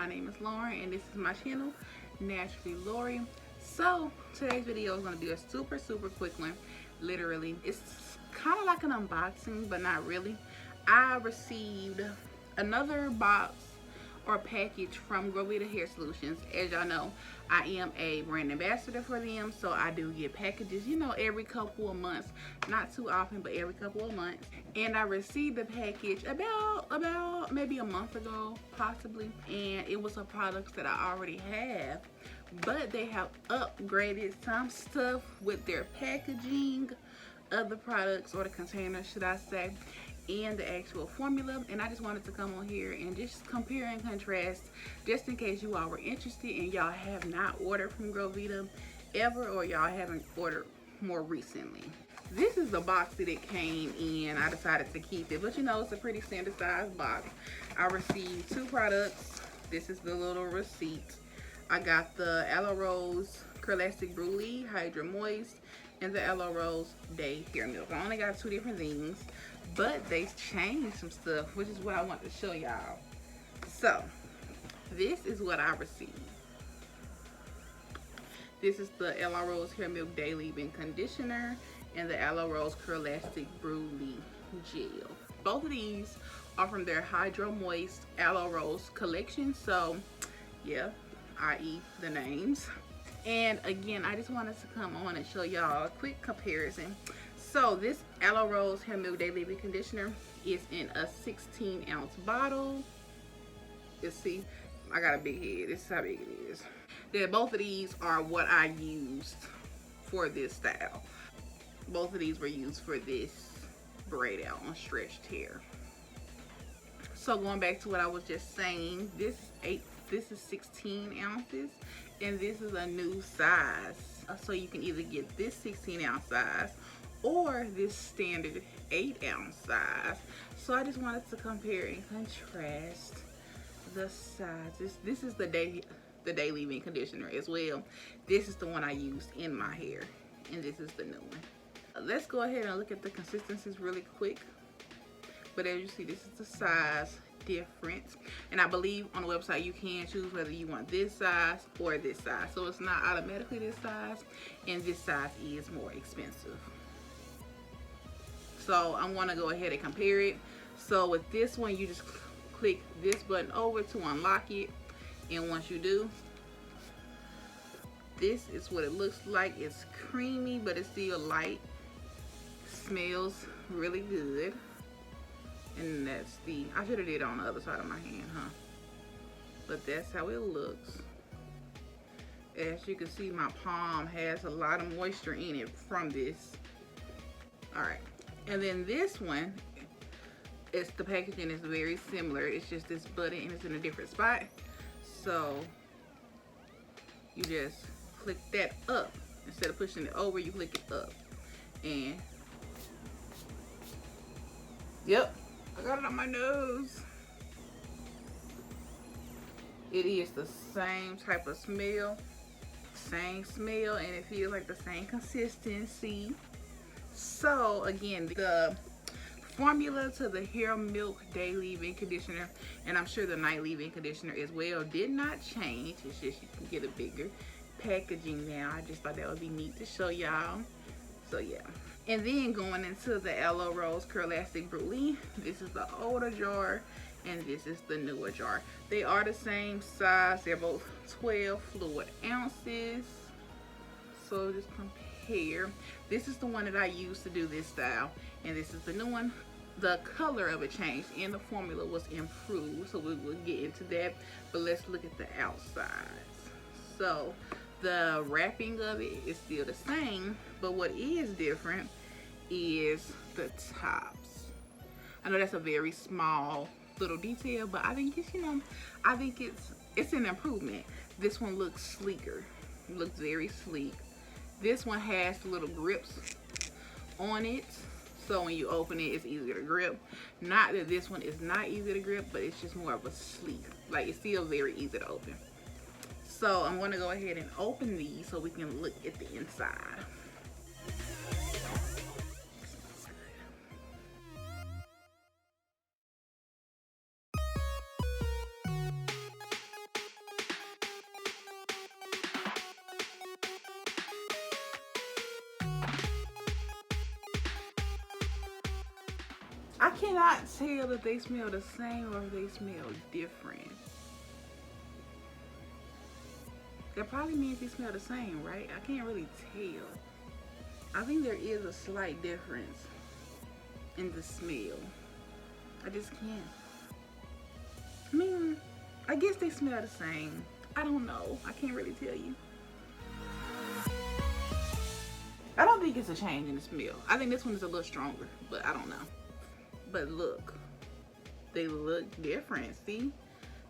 My name is Lauren and this is my channel, Naturally Lori. So today's video is going to be a super quick one. Literally, it's kind of like an unboxing, but not really. I received another box or package from Groveda Hair Solutions. As y'all know, I am a brand ambassador for them, so I do get packages, you know, every couple of months. Not too often, but every couple of months. And I received the package about maybe a month ago, possibly. And it was a product that I already have, but they have upgraded some stuff with their packaging of the products, or the container, should I say, and the actual formula. And I just wanted to come on here and just compare and contrast, just in case you all were interested and y'all have not ordered from Groveda ever, or y'all haven't ordered more recently. This is the box that it came in. I decided to keep it, but you know, it's a pretty standard size box. I received two products. This is the little receipt. I got the Aloe Rose Curlastic Brulee Hydra Moist and the Aloe Rose Day Hair Milk. I only got two different things, but they changed some stuff, which is what I want to show y'all. So this is what I received. This is the Aloe Rose Hair Milk Day Leave-In Conditioner and the Aloe Rose Curlastic Brulee Gel. Both of these are from their Hydro Moist Aloe Rose collection. So yeah, i.e. the names. And again, I just wanted to come on and show y'all a quick comparison. So this Aloe Rose Hair Milk Day Leave-In Conditioner is in a 16-ounce bottle. You see, I got a big head. This is how big it is. Then both of these are what I used for this style. Both of these were used for this braid out on stretched hair. So going back to what I was just saying, this is 16 ounces and this is a new size. So you can either get this 16-ounce size or this standard 8-ounce size. So I just wanted to compare and contrast the sizes. This is the day leave-in conditioner as well. This is the one I used in my hair, and this is the new one. Let's go ahead and look at the consistencies really quick. But as you see, this is the size difference, and I believe on the website you can choose whether you want this size or this size. So it's not automatically this size, and this size is more expensive. So I'm going to go ahead and compare it. So with this one, you just click this button over to unlock it, and once you do, this is what it looks like. It's creamy, but it's still light. Smells really good. And that's the, I should have did it on the other side of my hand, huh? But that's how it looks. As you can see, my palm has a lot of moisture in it from this. All right, and then this one, it's the packaging is very similar. It's just this button and it's in a different spot. So you just click that up. Instead of pushing it over, you click it up. And yep, I got it on my nose. It is the same type of smell, and it feels like the same consistency. So again, the formula to the Hair Milk Day Leave-In Conditioner, and I'm sure the Night Leave-In Conditioner as well, did not change. It's just you can get a bigger packaging now. I just thought that would be neat to show y'all. So yeah. And then going into the Aloe Rose Curlastic Brulee, this is the older jar and this is the newer jar. They are the same size. They're both 12 fluid ounces. So just compare. This is the one that I used to do this style, and this is the new one. The color of it changed and the formula was improved, so we will get into that. But let's look at the outside. So the wrapping of it is still the same, but what is different is the tops. I know that's a very small little detail, but I think it's, you know, I think it's an improvement. This one looks sleeker. It looks very sleek. This one has the little grips on it, so when you open it, it's easier to grip. Not that this one is not easy to grip, but it's just more of a sleek. Like, it's still very easy to open. So I'm going to go ahead and open these so we can look at the inside. I cannot tell if they smell the same or if they smell different. That probably means they smell the same, right? I can't really tell. I think there is a slight difference in the smell. I just can't. I mean, I guess they smell the same. I don't know. I can't really tell you. I don't think it's a change in the smell. I think this one is a little stronger, but I don't know. But look, they look different. See?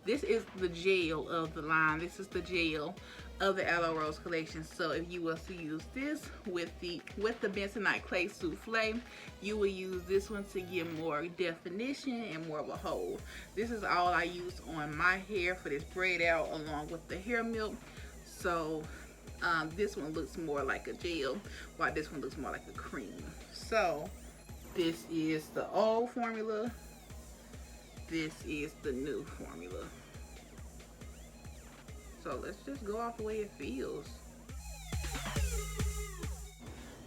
This is the gel of the line. This is the gel of the Aloe Rose collection. So if you was to use this with the bentonite clay souffle, you will use this one to give more definition and more of a hold. This is all I used on my hair for this braid out along with the hair milk. So this one looks more like a gel, while this one looks more like a cream. So this is the old formula. This is the new formula. So let's just go off the way it feels.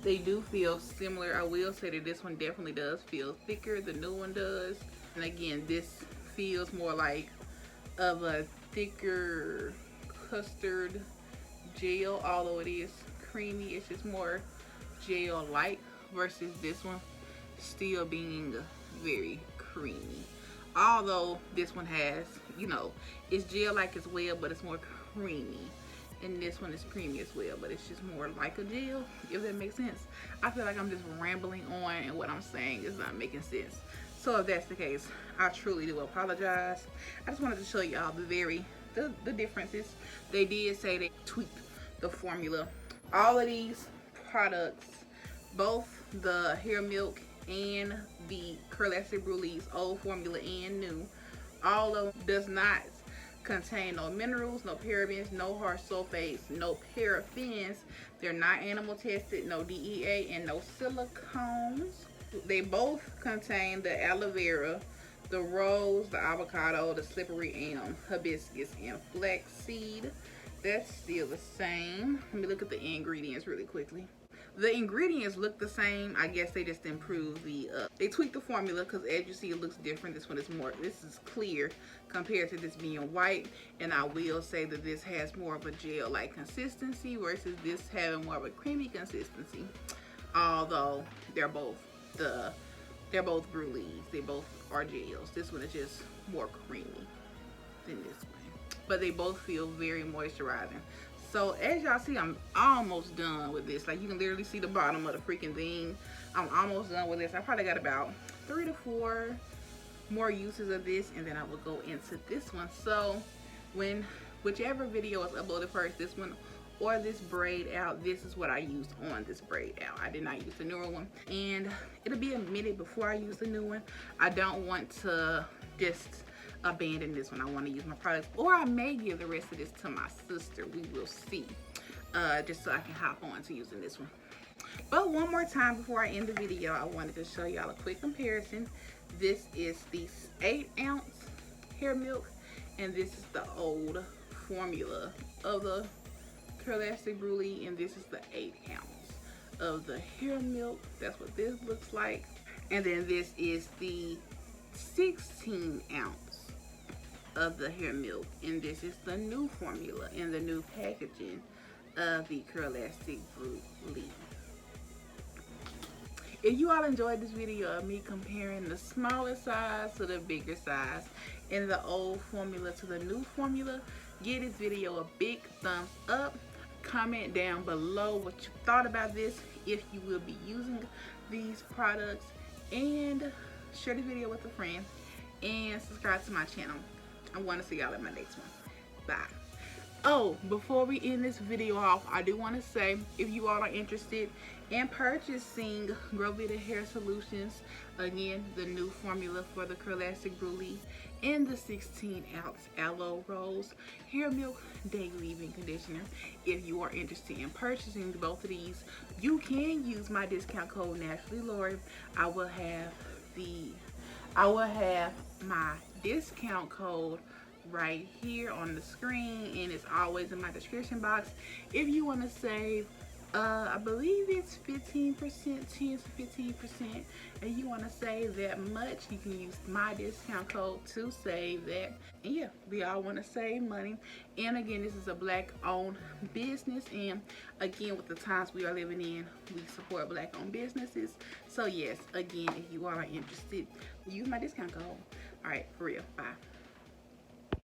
They do feel similar. I will say that this one definitely does feel thicker. The new one does. And again, this feels more like of a thicker custard gel, although it is creamy. It's just more gel-like versus this one still being very creamy. Although this one has, you know, it's gel-like as well, but it's more creamy. And this one is creamy as well, but it's just more like a gel, if that makes sense. I feel like I'm just rambling on and what I'm saying is not making sense. So if that's the case, I truly do apologize. I just wanted to show y'all the differences. They did say they tweaked the formula. All of these products, both the hair milk and the Curlastic Brulee's old formula and new, all of them does not contain no minerals, no parabens, no harsh sulfates, no paraffins. They're not animal tested, no DEA, and no silicones. They both contain the aloe vera, the rose, the avocado, the slippery elm, hibiscus, and flaxseed. That's still the same. Let me look at the ingredients really quickly. The ingredients look the same. I guess they just improved they tweaked the formula because as you see it looks different. This one is more, this is clear compared to this being white. And I will say that this has more of a gel-like consistency versus this having more of a creamy consistency. Although they're both brulees. They both are gels. This one is just more creamy than this one. But they both feel very moisturizing. So as y'all see, I'm almost done with this. Like you can literally see the bottom of the freaking thing. I'm almost done with this. I probably got about 3 to 4 more uses of this, and then I will go into this one. So whichever video is uploaded first, this one or this braid out, this is what I used on this braid out. I did not use the newer one, and it'll be a minute before I use the new one. I don't want to just abandon this one. I want to use my products, or I may give the rest of this to my sister. We will see, just so I can hop on to using this one. But one more time before I end the video, I wanted to show y'all a quick comparison. This is the 8-ounce hair milk, and this is the old formula of the Curlastic Brulee, and this is the 8-ounce of the hair milk. That's what this looks like. And then this is the 16-ounce of the hair milk, and this is the new formula and the new packaging of the Curlastic Brulee. If you all enjoyed this video of me comparing the smaller size to the bigger size and the old formula to the new formula, give this video a big thumbs up. Comment down below what you thought about this, if you will be using these products, and share the video with a friend, and subscribe to my channel. I want to see y'all in my next one. Bye. Oh, before we end this video off, I do want to say, if you all are interested in purchasing Groveda Hair Solutions, again, the new formula for the Curlastic Brulee and the 16-ounce Aloe Rose Hair Milk Day Leave-In Conditioner, if you are interested in purchasing both of these, you can use my discount code NaturallyLori. I will have my discount code right here on the screen, and it's always in my description box if you want to save I believe it's 15%, 10 to 15%, and you want to save that much, you can use my discount code to save that. And yeah, we all want to save money. And again, this is a black owned business, and again, with the times we are living in, we support black owned businesses. So yes, again, if you all are interested, use my discount code. All right, for real, bye.